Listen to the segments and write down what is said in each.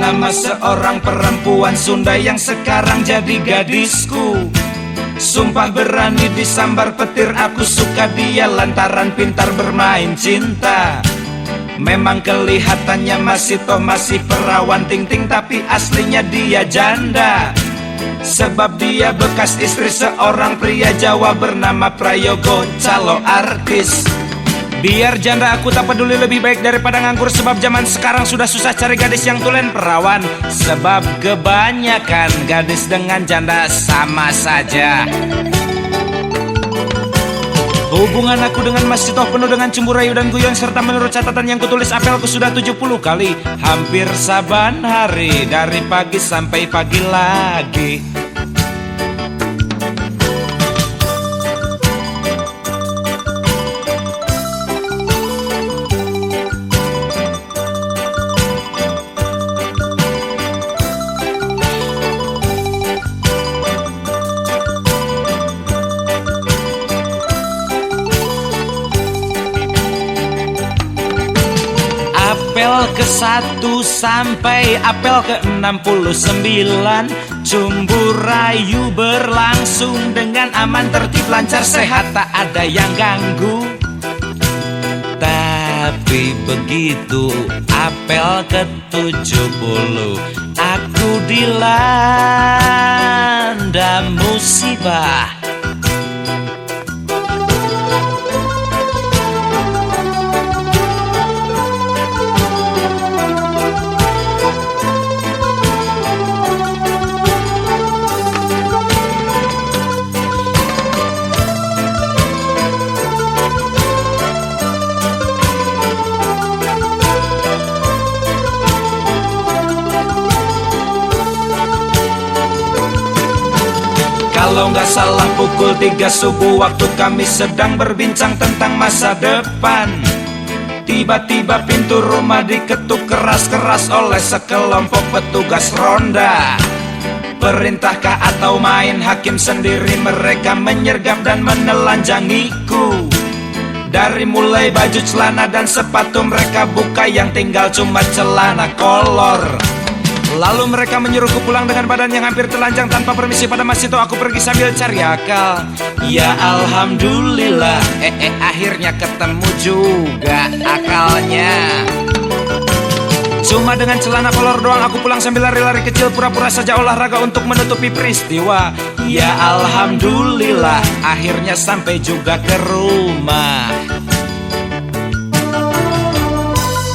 nama seorang perempuan Sunda yang sekarang jadi gadisku. Sumpah berani disambar petir, aku suka dia lantaran pintar bermain cinta. Memang kelihatannya masih perawan ting-ting, tapi aslinya dia janda. Sebab dia bekas istri seorang pria Jawa bernama Prayogo, calo artis. Biar janda aku tak peduli, lebih baik daripada nganggur. Sebab zaman sekarang sudah susah cari gadis yang tulen perawan. Sebab kebanyakan gadis dengan janda sama saja. Hubungan aku dengan Mas Sito penuh dengan cemburu, rayu dan guyon. Serta menurut catatan yang kutulis apelku sudah 70 kali. Hampir saban hari, dari pagi sampai pagi lagi. Apel ke-1 sampai apel ke-69, cumbu rayu berlangsung dengan aman, tertib, lancar, sehat, tak ada yang ganggu. Tapi begitu apel ke-70, aku dilanda musibah. Kalau nggak salah pukul 3 subuh, waktu kami sedang berbincang tentang masa depan, tiba-tiba pintu rumah diketuk keras-keras oleh sekelompok petugas ronda. Perintahkah atau main hakim sendiri, mereka menyergap dan menelanjangiku. Dari mulai baju, celana, dan sepatu mereka buka, yang tinggal cuma celana kolor. Lalu mereka menyuruhku pulang dengan badan yang hampir telanjang. Tanpa permisi pada Mas Sito, aku pergi sambil cari akal. Ya alhamdulillah, akhirnya ketemu juga akalnya. Cuma dengan celana kolor doang aku pulang sambil lari-lari kecil, pura-pura saja olahraga untuk menutupi peristiwa. Ya alhamdulillah, akhirnya sampai juga ke rumah.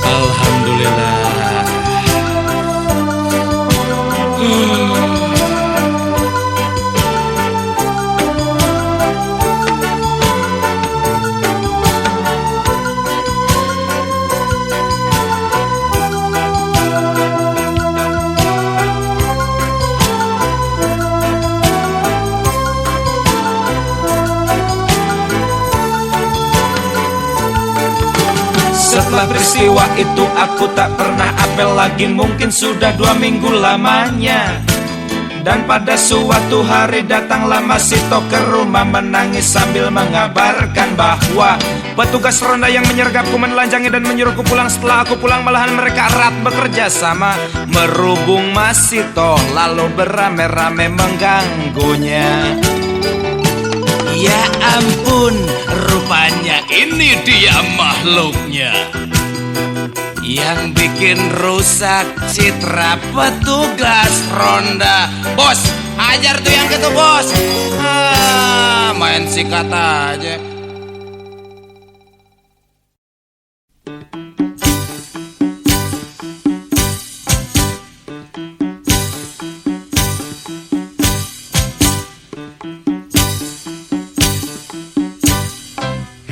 Alhamdulillah. Setelah peristiwa itu aku tak pernah apel lagi, mungkin sudah 2 minggu lamanya. Dan pada suatu hari datanglah Mas Sito ke rumah, menangis sambil mengabarkan bahwa petugas ronda yang menyergapku, menelanjangi dan menyuruhku pulang. Setelah aku pulang malahan mereka erat bekerja sama, merubung Mas Sito lalu beramai-ramai mengganggunya. Ya ampun, rupanya ini dia makhluknya yang bikin rusak citra petugas ronda. Bos, ajar tuh yang gitu bos. Main sikat aja.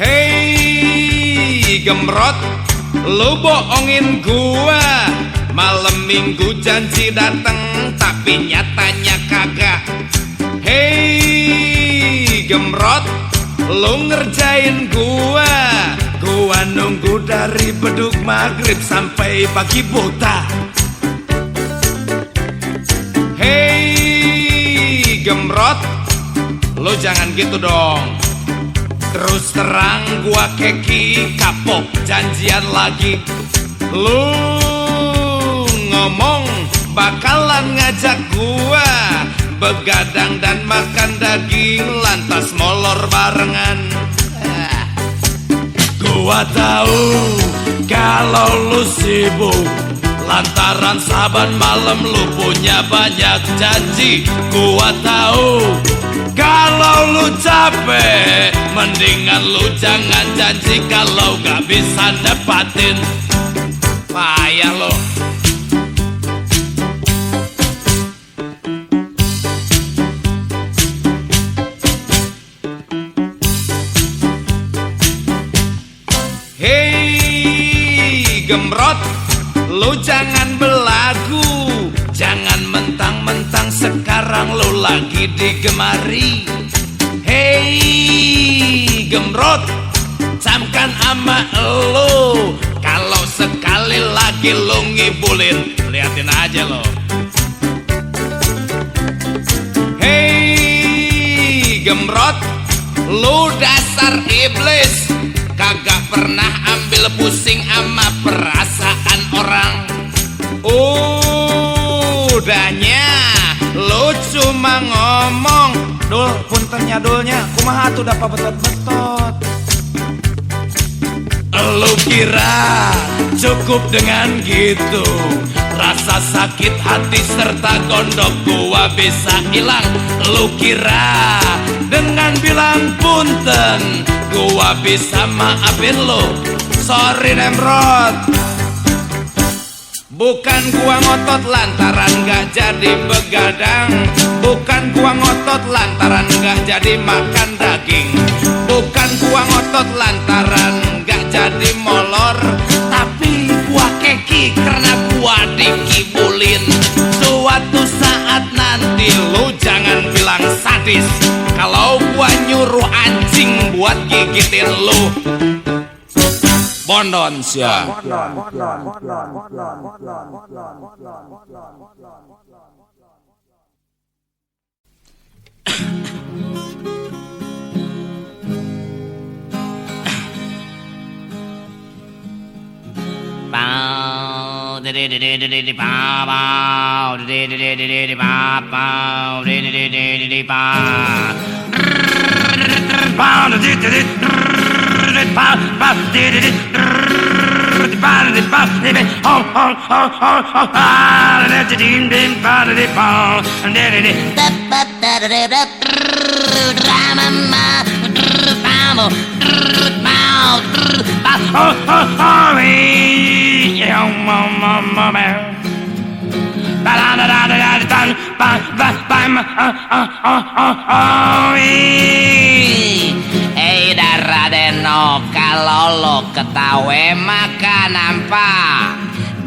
Hei gemrot, lu bohongin gua. Malam minggu janji dateng, tapi nyatanya kagak. Hei gemrot, lu ngerjain gua. Gua nunggu dari beduk maghrib sampai pagi buta. Hei gemrot, lu jangan gitu dong. Terus terang gua keki kapok, janjian lagi. Lu ngomong bakalan ngajak gua begadang dan makan daging lantas molor barengan. Gua tahu kalau lu sibuk lantaran saban malam lu punya banyak janji. Gua tahu kalau lu capek mendingan lu jangan janji kalau gak bisa nepatin. Payah lo. Hei gemrot, lu jangan belagu, jangan mentang-mentang sekarang lu lagi digemari. Hei gemrot, camkan ama lu, kalau sekali lagi lu ngibulin, liatin aja lo. Hei gemrot, lu dasar iblis, kagak pernah ambil pusing ama perasaan orang. Udahnya lu cuma ngomong. Dul, puntennya dulnya, kumaha tuh dapat betot-betot. Lu kira cukup dengan gitu? Rasa sakit hati serta gondok gua bisa hilang. Lu kira dengan bilang punten gua bisa maafin lu? Sorry Nemrod. Bukan gua ngotot lantaran gak jadi begadang, bukan gua ngotot lantaran gak jadi makan daging, bukan gua ngotot lantaran gak jadi molor, tapi gua keki karena gua dikibulin. Suatu saat nanti lu jangan bilang sadis kalau gua nyuruh anjing buat gigitin lu. Bondon sia. Radenok, kalau lo ketawe makan apa?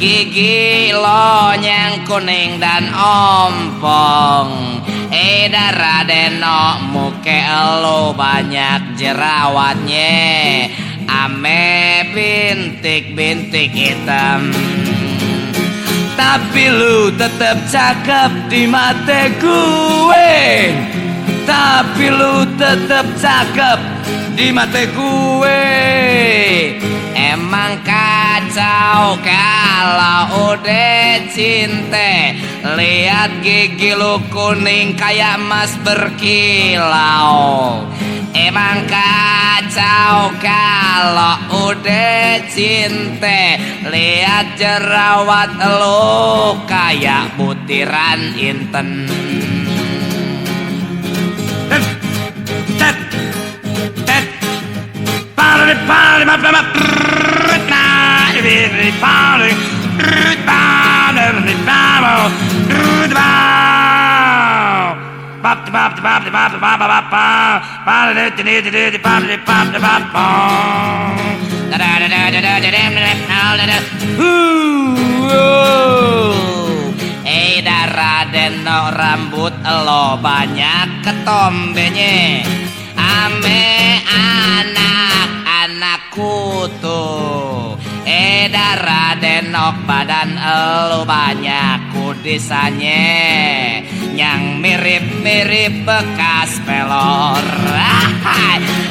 Gigi lo yang kuning dan ompong. Radenok, muke lo banyak jerawatnya, ame bintik-bintik hitam. Tapi lu tetep cakep di mata gue. Tapi lu tetep cakep di mata gue. Emang kacau kalau udah cinta. Lihat gigi lu kuning kayak emas berkilau. Emang kacau kalau udah cinta. Lihat jerawat lu kayak butiran inten. Radenok, rambut lo banyak ketombenya, ame anak-anakku tuh. Radenok, badan lo banyak kudisannya yang mirip-mirip bekas pelor.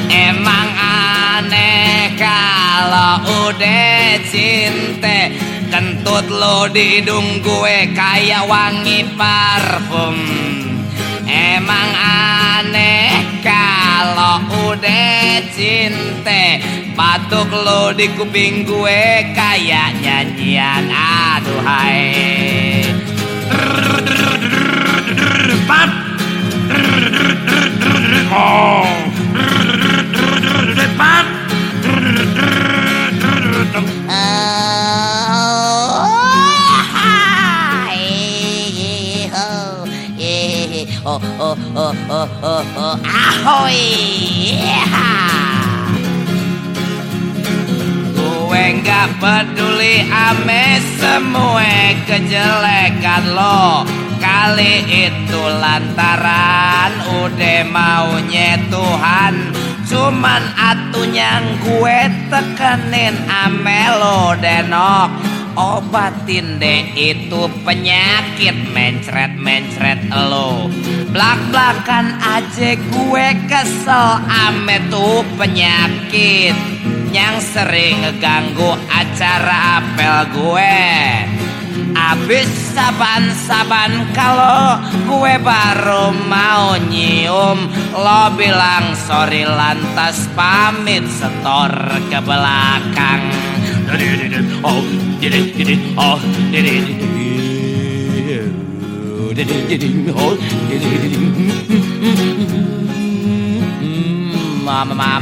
Emang aneh kalau udah cinta. Kentut lo di hidung gue kayak wangi parfum. Emang aneh kalau udah cinta. Batuk lo di kuping gue kayak nyanyian aduhai. Pat. Oh. Pat. Ahoy. Gue nggak peduli ame semua kejelekan lo. Kali itu lantaran udah maunya Tuhan. Cuman atunya gue tekenin ame lo denok. Obatin deh itu penyakit mencret-mencret lo. Blak-blakan aja gue kesel ame tuh penyakit yang sering ngeganggu acara apel gue. Abis saban-saban kalau gue baru mau nyium, lo bilang sorry lantas pamit setor ke belakang. Oh, oh, mama.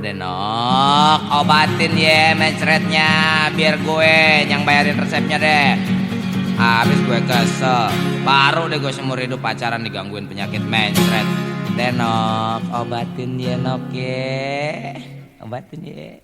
Denok, obatin ya mencretnya biar gue yang bayarin resepnya deh. Habis gue kesel, baru deh gue seumur hidup pacaran digangguin penyakit mencret. Denok, obatin ya nok ya. Obatin ya.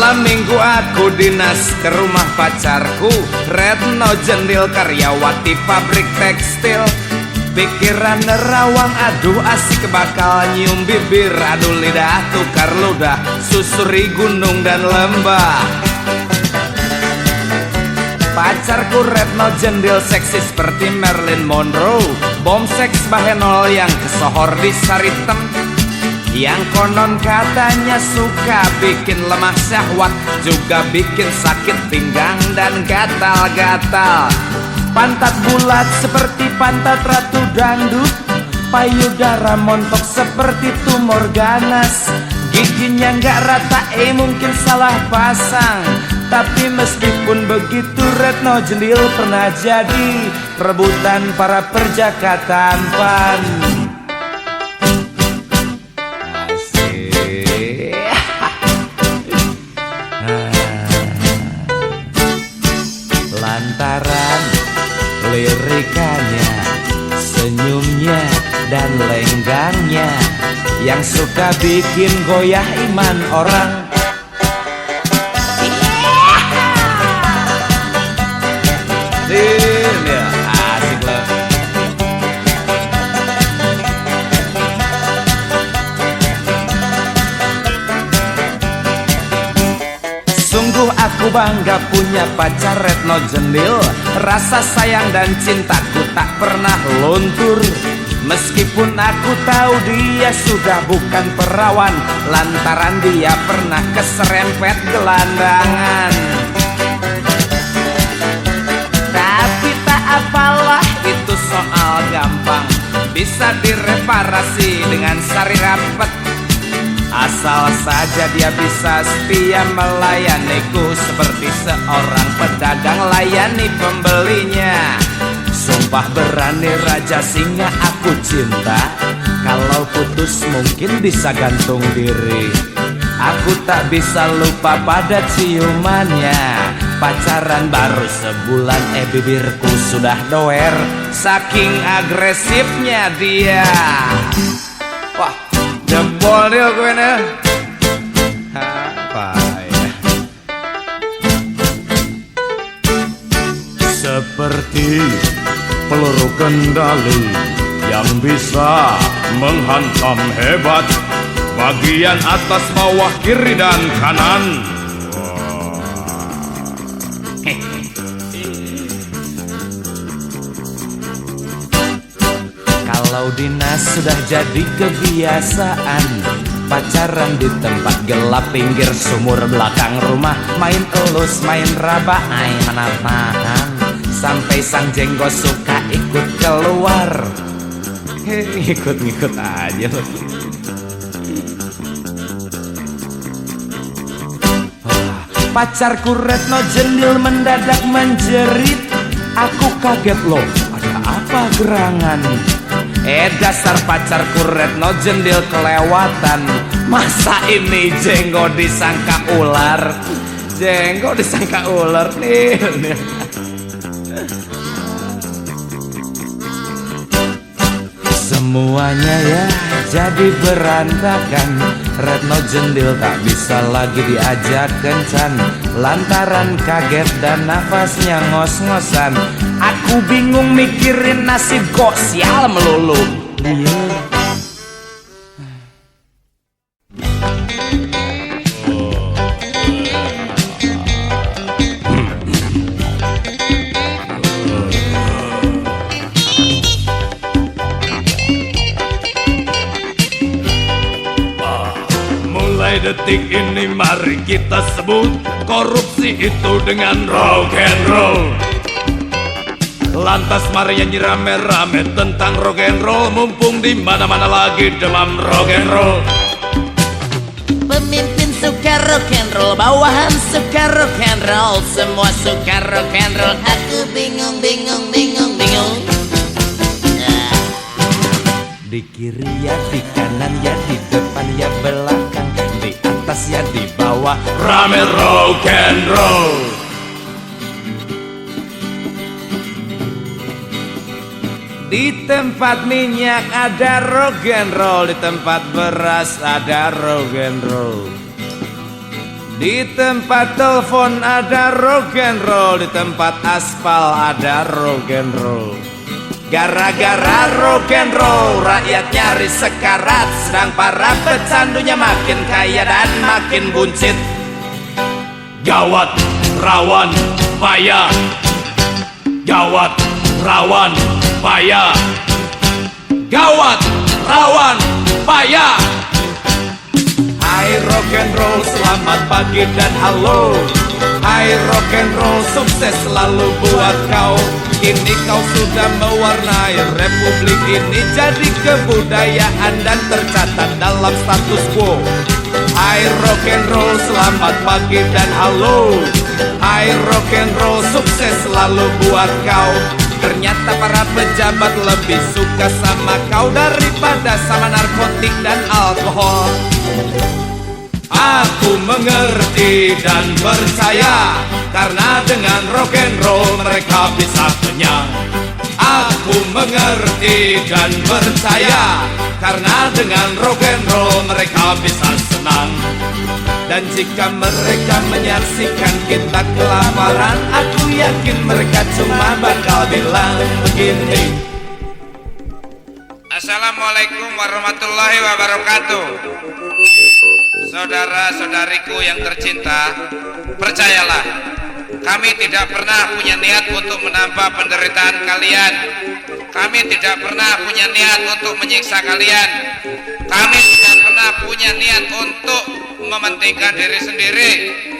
Malam minggu aku dinas ke rumah pacarku, Retno Jendil karyawati pabrik tekstil. Pikiran nerawang, aduh asik bakal nyium bibir, aduh lidah tukar ludah, susuri gunung dan lembah. Pacarku Retno Jendil seksi seperti Marilyn Monroe, bom seks bahenol yang kesohor di Saritem, yang konon katanya suka bikin lemah syahwat, juga bikin sakit pinggang dan gatal-gatal. Pantat bulat seperti pantat ratu dangdut, payudara montok seperti tumor ganas, giginya nggak rata, mungkin salah pasang. Tapi meskipun begitu Retno Jendil pernah jadi rebutan para perjaka tampan. Asik. Lantaran lirikannya, senyumnya, dan lenggangnya yang suka bikin goyah iman orang. Ini asik loh. Sungguh aku bangga punya pacar Retno Jendil, rasa sayang dan cintaku tak pernah luntur. Meskipun aku tahu dia sudah bukan perawan, lantaran dia pernah keserempet gelandangan. Tapi tak apalah, itu soal gampang, bisa direparasi dengan sari rapet. Asal saja dia bisa setia melayaniku, seperti seorang pedagang layani pembelinya. Sumpah berani raja singa aku cinta, kalau putus mungkin bisa gantung diri. Aku tak bisa lupa pada ciumannya, pacaran baru sebulan bibirku sudah doer, saking agresifnya dia. Wah, jempol dia gue nih. Apa ya? Seperti peluru kendali yang bisa menghantam hebat, bagian atas, bawah, kiri, dan kanan. Kalau dinas sudah jadi kebiasaan, pacaran di tempat gelap pinggir sumur belakang rumah, main elus, main raba, mana-mana, sampai sang jenggo suka ikut keluar. Ngikut-ngikut aja loh. Pacarku Retno Jendil mendadak menjerit, aku kaget loh, ada apa gerangan? Dasar pacarku Retno Jendil kelewatan, masa ini jenggo disangka ular? Jenggo disangka ular nih. Semuanya ya jadi berantakan, Retno Jendil tak bisa lagi diajak kencan, lantaran kaget dan nafasnya ngos-ngosan. Aku bingung mikirin nasib kok sial melulu dia. Mulai detik ini mari kita sebut korupsi itu dengan rock and roll. Lantas mari nyanyi rame-rame tentang rock and roll, mumpung di mana-mana lagi demam rock and roll. Pemimpin suka rock and roll, bawahan suka rock and roll, semua suka rock and roll. Aku bingung. Di kiri ya, di kanan ya, di depan ya, belakang, di atas ya, di bawah, rame rock and roll. Di tempat minyak ada rock and roll, di tempat beras ada rock and roll. Di tempat telepon ada rock and roll, di tempat aspal ada rock and roll. Gara-gara rock and roll, rakyat nyaris sekarat, sedang para pecandunya makin kaya dan makin buncit. Gawat, rawan, bahaya. Gawat, rawan, bahaya. Gawat, rawan, bahaya. Hai rock and roll, selamat pagi dan halo. Hai rock and roll, sukses selalu buat kau. Kini kau sudah mewarnai republik ini, jadi kebudayaan dan tercatat dalam status quo. Hai rock and roll, selamat pagi dan halo. Hai rock and roll, sukses selalu buat kau. Ternyata para pejabat lebih suka sama kau daripada sama narkotik dan alkohol. Aku mengerti dan percaya, karena dengan rock and roll mereka bisa kenyang. Aku mengerti dan percaya, karena dengan rock and roll mereka bisa senang. Dan jika mereka menyaksikan kita kelaparan, aku yakin mereka cuma bakal bilang begini: Assalamualaikum warahmatullahi wabarakatuh. Saudara-saudariku yang tercinta, percayalah, kami tidak pernah punya niat untuk menambah penderitaan kalian. Kami tidak pernah punya niat untuk menyiksa kalian. Kami tidak pernah punya niat untuk mementingkan diri sendiri.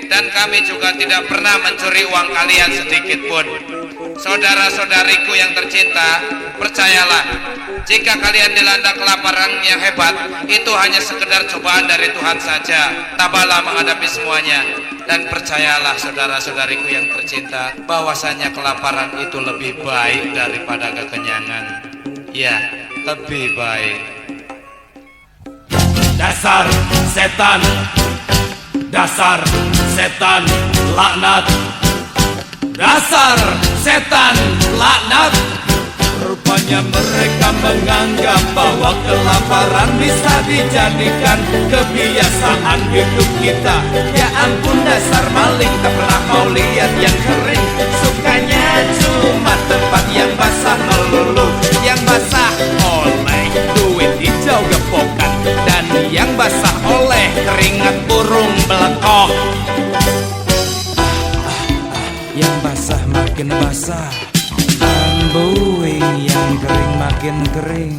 Dan kami juga tidak pernah mencuri uang kalian sedikit pun. Saudara-saudariku yang tercinta, percayalah, jika kalian dilanda kelaparan yang hebat, itu hanya sekedar cobaan dari Tuhan saja. Tabahlah menghadapi semuanya. Dan percayalah saudara-saudariku yang tercinta, bahwasanya kelaparan itu lebih baik daripada kekenyangan. Ya, lebih baik. Dasar setan, dasar setan laknat, dasar setan laknat. Rupanya mereka menganggap bahwa kelaparan bisa dijadikan kebiasaan hidup kita. Ya ampun, dasar maling, tak pernah mau lihat yang kering. Sukanya cuma tempat yang basah melulu, yang basah oleh duit hijau gepokan, dan yang basah oleh keringat burung belekok. Yang basah makin basah, ambuing, yang kering makin kering.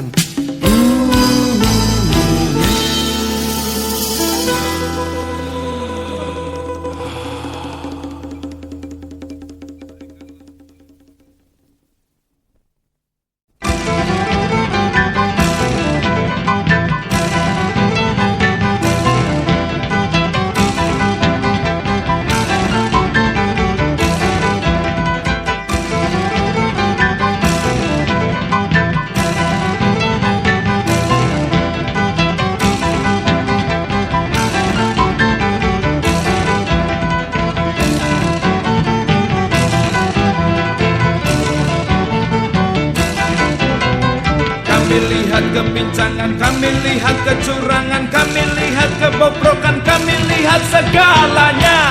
Kami lihat kebincangan, kami lihat kecurangan, kami lihat kebobrokan, kami lihat segalanya.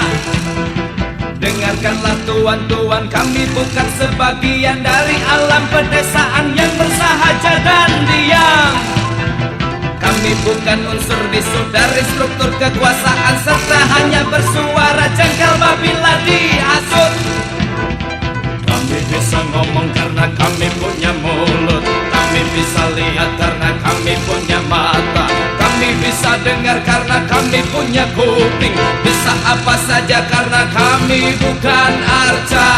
Dengarkanlah tuan-tuan, kami bukan sebagian dari alam pedesaan yang bersahaja dan diam. Kami bukan unsur bisu dari struktur kekuasaan, serta hanya bersuara jengkel apabila dihasut. Kami bisa ngomong karena kami punya mulut, kami bisa lihat karena kami punya mata, kami bisa dengar karena kami punya kuping, bisa apa saja karena kami bukan arca.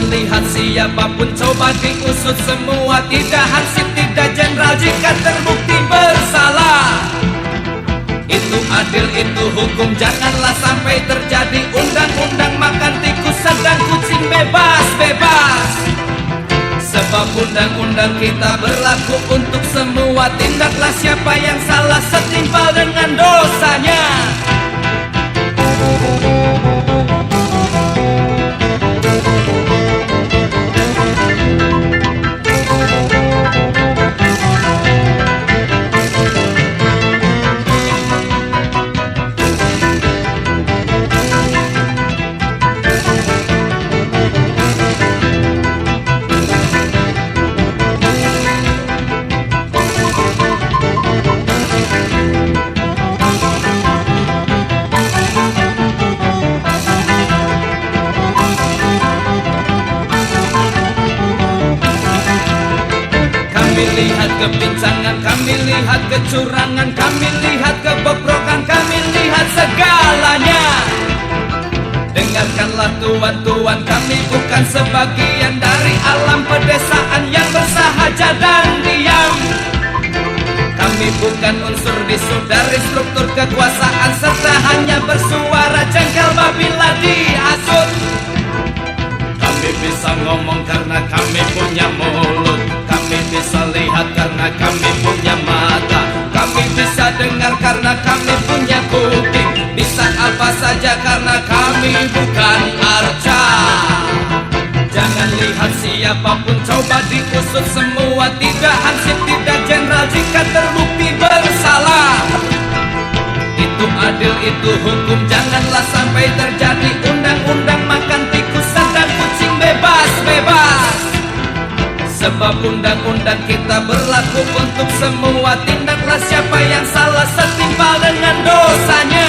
Lihat siapapun coba diusut semua, tidak hansip, tidak jenderal, jika terbukti bersalah. Itu adil itu hukum, janganlah sampai terjadi undang-undang makan tikus sedang kucing bebas-bebas. Sebab undang-undang kita berlaku untuk semua, tindaklah siapa yang salah setimpal dengan dosanya. Kami lihat kebincangan, kami lihat kecurangan, kami lihat kebobrokan, kami lihat segalanya. Dengarkanlah tuan-tuan, kami bukan sebagian dari alam pedesaan yang bersahaja dan diam. Kami bukan unsur bisu dari struktur kekuasaan, serta hanya bersuara jengkel apabila dihasut. Kami bisa ngomong karena kami punya mulut, kami bisa lihat karena kami punya mata, kami bisa dengar karena kami punya kuping, bisa apa saja karena kami bukan arca. Jangan lihat siapapun coba diusut semua, tidak hansip, tidak jenderal jika terbukti bersalah. Itu adil, itu hukum, janganlah sampai terjadi undang-undang makan tikus dan kucing bebas-bebas. Sebab undang-undang kita berlaku untuk semua, tindaklah siapa yang salah setimpal dengan dosanya.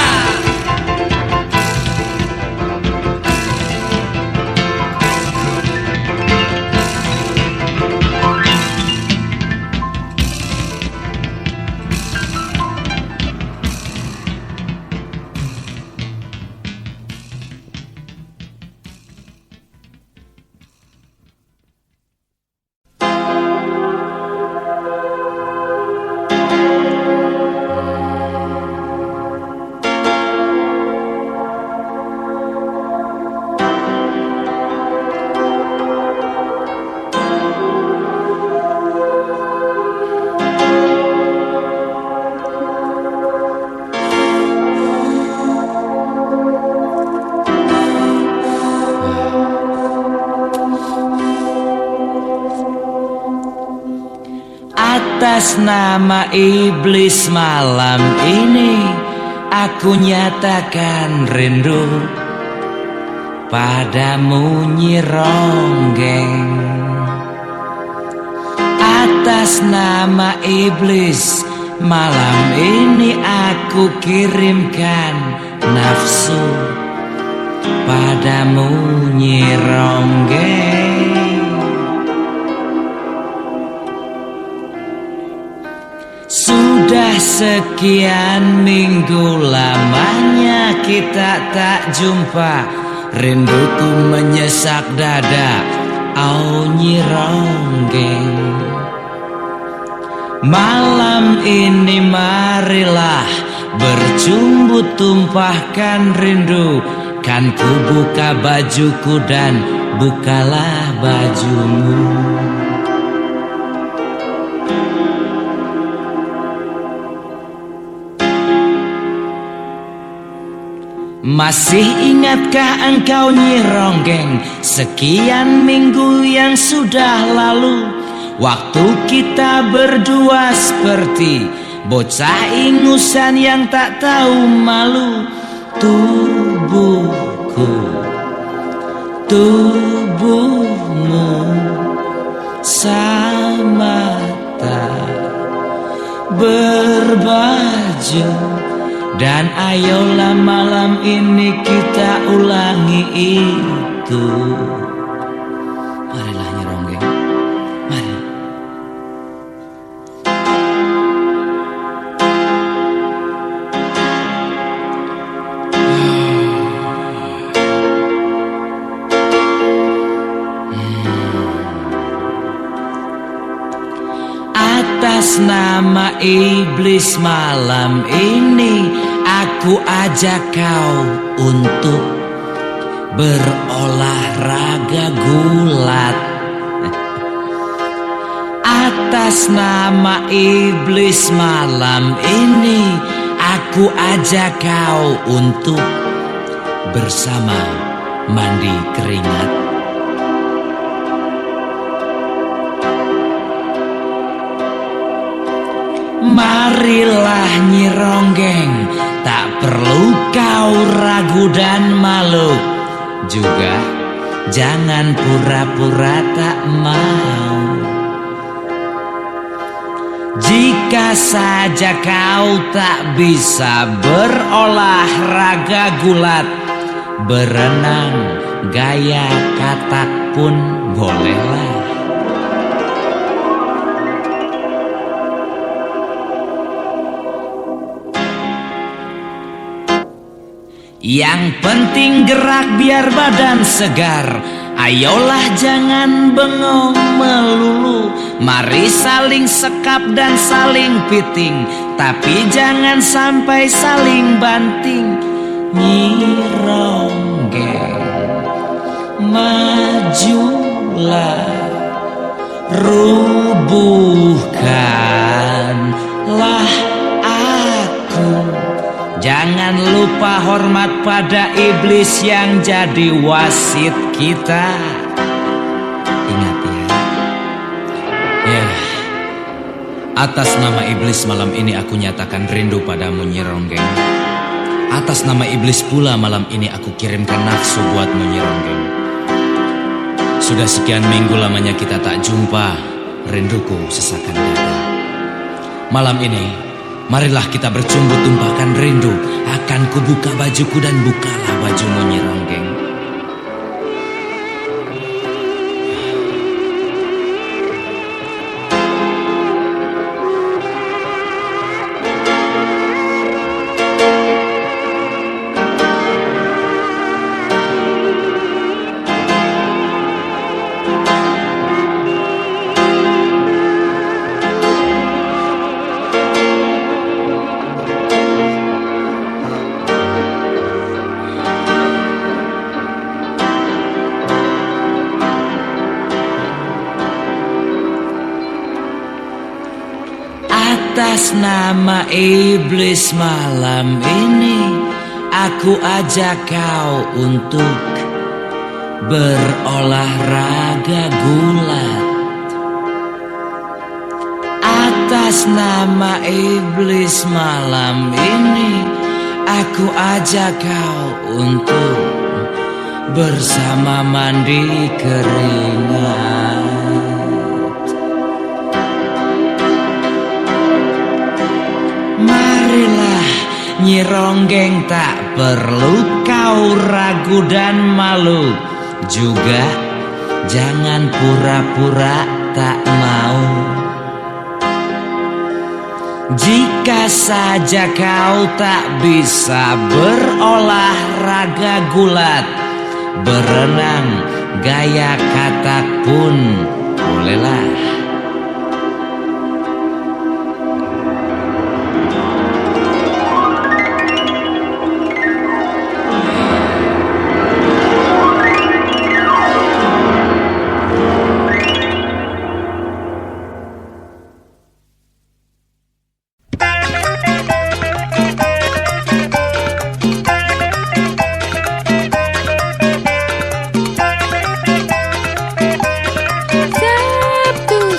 Atas nama iblis malam ini aku nyatakan rindu padamu Nyi Ronggeng. Atas nama iblis malam ini aku kirimkan nafsu padamu Nyi Ronggeng. Sudah sekian minggu lamanya kita tak jumpa, rinduku menyesak dada, oh Nyi Ronggeng. Malam ini marilah bercumbu tumpahkan rindu, kan ku buka bajuku dan bukalah bajumu. Masih ingatkah engkau Nyi Ronggeng, sekian minggu yang sudah lalu, waktu kita berdua seperti bocah ingusan yang tak tahu malu. Tubuhku, tubuhmu sama tak berbaju. Dan ayolah malam ini kita ulangi itu. Marilah Nyi Ronggeng, mari. Atas nama iblis malam ini Aku ajak kau untuk berolahraga gulat. Atas nama iblis malam ini, aku ajak kau untuk bersama mandi keringat. Marilah Nyi Ronggeng, tak perlu kau ragu dan malu. Juga jangan pura-pura tak mau. Jika saja kau tak bisa berolahraga gulat, berenang gaya katak pun bolehlah. Yang penting gerak biar badan segar. Ayolah jangan bengong melulu. Mari saling sekap dan saling piting, tapi jangan sampai saling banting. Nyi Ronggeng, majulah, rubuhkanlah aku. Jangan lupa hormat pada iblis yang jadi wasit kita. Ingat ya. Atas nama iblis malam ini aku nyatakan rindu padamu Nyi Ronggeng. Atas nama iblis pula malam ini aku kirimkan nafsu buatmu Nyi Ronggeng. Sudah sekian minggu lamanya kita tak jumpa, rinduku sesakan dada. Malam ini marilah kita bercumbu tumpahkan rindu. Akan kubuka bajuku dan bukalah bajumu Nyi Ronggeng. Atas nama iblis malam ini, aku ajak kau untuk berolahraga gulat. Atas nama iblis malam ini, aku ajak kau untuk bersama mandi keringat. Marilah Nyi Ronggeng, tak perlu kau ragu dan malu. Juga jangan pura-pura tak mau. Jika saja kau tak bisa berolahraga gulat, berenang gaya katak pun bolehlah. Sabtu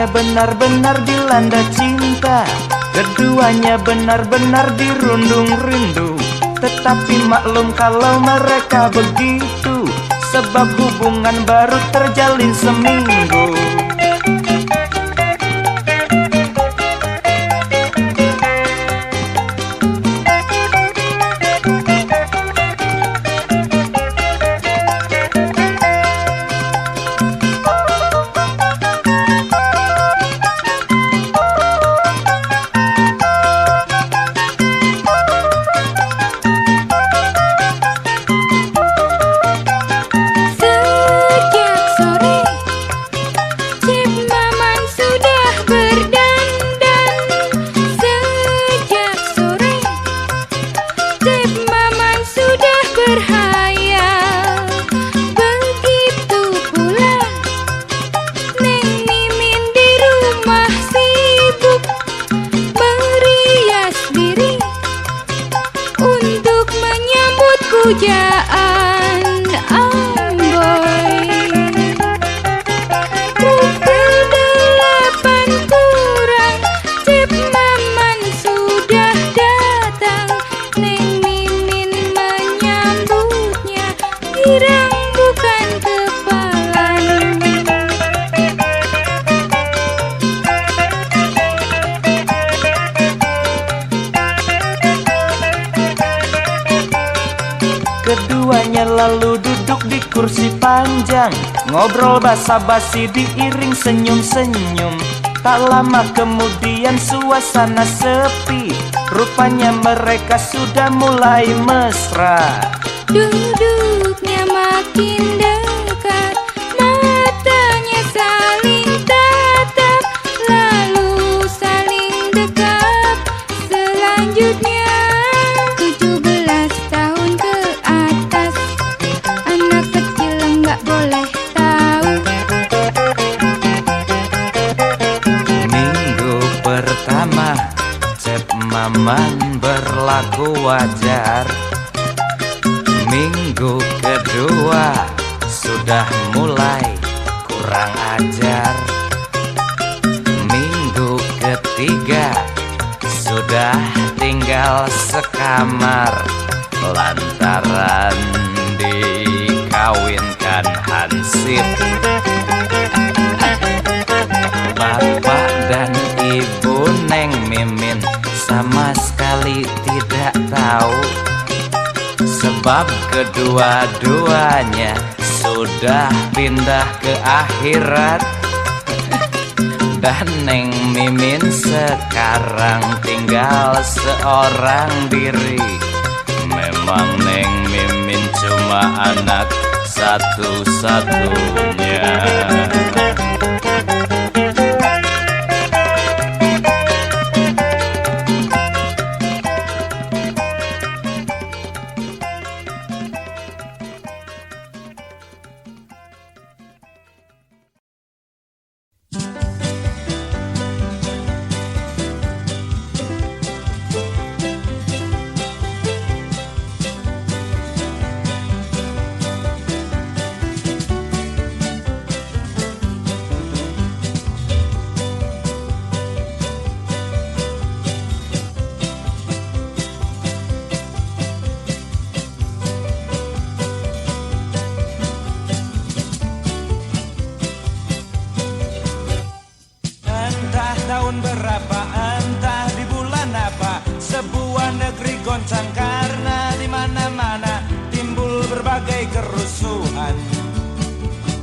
Keduanya benar-benar dilanda cinta, keduanya benar-benar dirundung rindu. Tetapi maklum kalau mereka begitu, sebab hubungan baru terjalin seminggu. Pujaan Amboy, pukul 8 kurang, Cip Maman sudah datang. Neng Mimin menyambutnya, girang bukan kepalang. Keduanya lalu duduk di kursi panjang, ngobrol basa-basi diiring senyum-senyum. Tak lama kemudian suasana sepi, rupanya mereka sudah mulai mesra. Duduknya makin dekat, matanya saling tatap, lalu saling dekap. Selanjutnya 17 tahun ke atas, anak kecil nggak boleh tahu. Minggu pertama Cep Maman berlaku wajar. Minggu kedua sudah mulai kurang ajar. Minggu ketiga sudah tinggal sekamar, lantaran dikawinkan hansip. Bapak dan Ibu Neng Mimin sama sekali tidak tahu, sebab kedua-duanya sudah pindah ke akhirat. Dan Neng Mimin sekarang tinggal seorang diri. Memang Neng Mimin cuma anak satu-satunya. Entah tahun berapa, entah di bulan apa, sebuah negeri goncang karena di mana-mana timbul berbagai kerusuhan.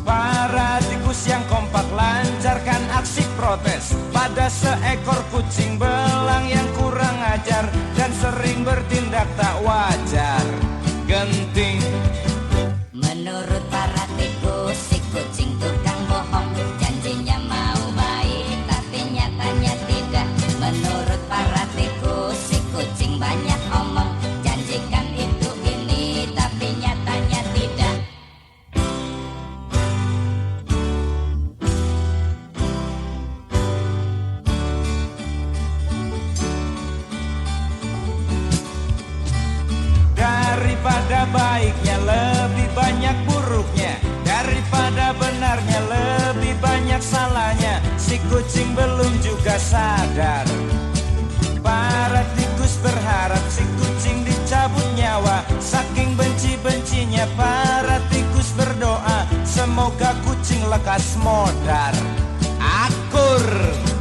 Para tikus yang kompak lancarkan aksi protes pada seekor kucing belang yang kurang ajar dan sering bertindak tak wajar. Genting. Menurut para tikus, si kucing tukang bohong, janjinya mau baik tapi nyatanya tidak. Menurut para tikus, si kucing banyak omong, janjikan itu ini tapi nyatanya tidak. Daripada baiknya semoga kucing lekas modar. Akur.